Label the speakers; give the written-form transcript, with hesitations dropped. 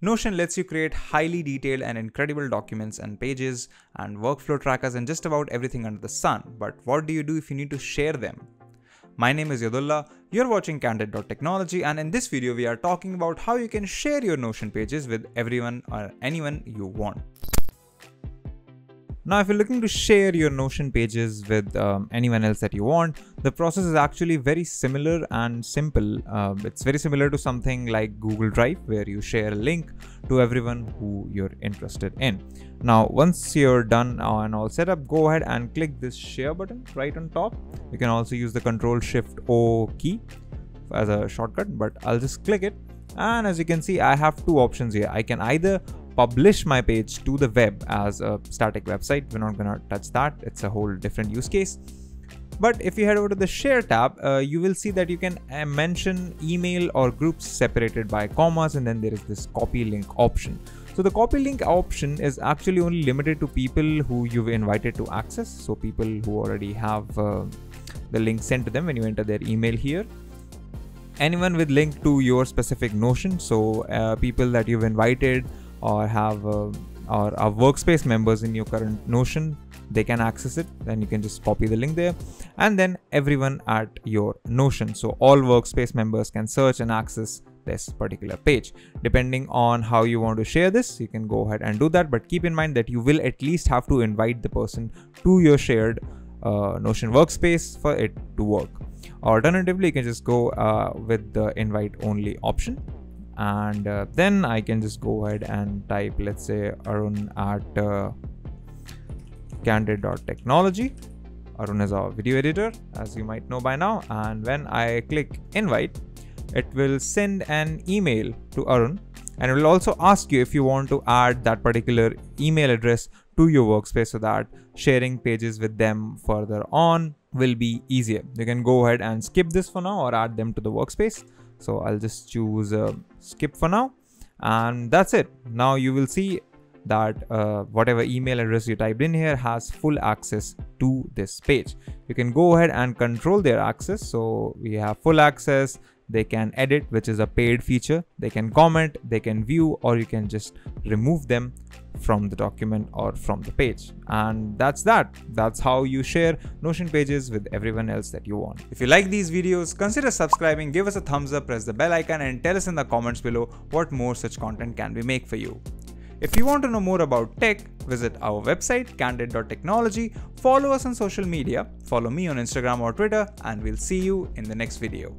Speaker 1: Notion lets you create highly detailed and incredible documents and pages and workflow trackers and just about everything under the sun. But what do you do if you need to share them? My name is Yadullah, you're watching Candid.Technology, and in this video we are talking about how you can share your Notion pages with everyone or anyone you want. Now, if you're looking to share your Notion pages with anyone else that you want, the process is actually very similar and simple. It's very similar to something like Google Drive, where you share a link to everyone who you're interested in. Now, once you're done and all set up, go ahead and click this share button right on top. You can also use the Ctrl+Shift+O key as a shortcut, but I'll just click it. And as you can see, I have two options here. I can either publish my page to the web as a static website. We're not gonna touch that. It's a whole different use case. But if you head over to the share tab, you will see that you can mention email or groups separated by commas, and then there is this copy link option. So the copy link option is actually only limited to people who you've invited to access. So people who already have the link sent to them when you enter their email here. Anyone with link to your specific Notion, so people that you've invited or have or are workspace members in your current Notion, they can access it. Then you can just copy the link there, and then everyone at your Notion, so all workspace members can search and access this particular page. Depending on how you want to share this, you can go ahead and do that, but keep in mind that you will at least have to invite the person to your shared Notion workspace for it to work. Alternatively, you can just go with the invite only option, and then I can just go ahead and type, let's say, Arun at Candid.Technology. Arun is our video editor, as you might know by now, and when I click invite, it will send an email to Arun, and it will also ask you if you want to add that particular email address to your workspace so that sharing pages with them further on will be easier. You can go ahead and skip this for now or add them to the workspace. So I'll just choose skip for now, and that's it. Now you will see that whatever email address you typed in here has full access to this page. You can go ahead and control their access. So we have full access. They can edit, which is a paid feature. They can comment, they can view, or you can just remove them from the document or from the page. And that's that. That's how you share Notion pages with everyone else that you want. If you like these videos, consider subscribing, give us a thumbs up, press the bell icon, and tell us in the comments below what more such content can we make for you. If you want to know more about tech, visit our website Candid.Technology, follow us on social media, follow me on Instagram or Twitter, and we'll see you in the next video.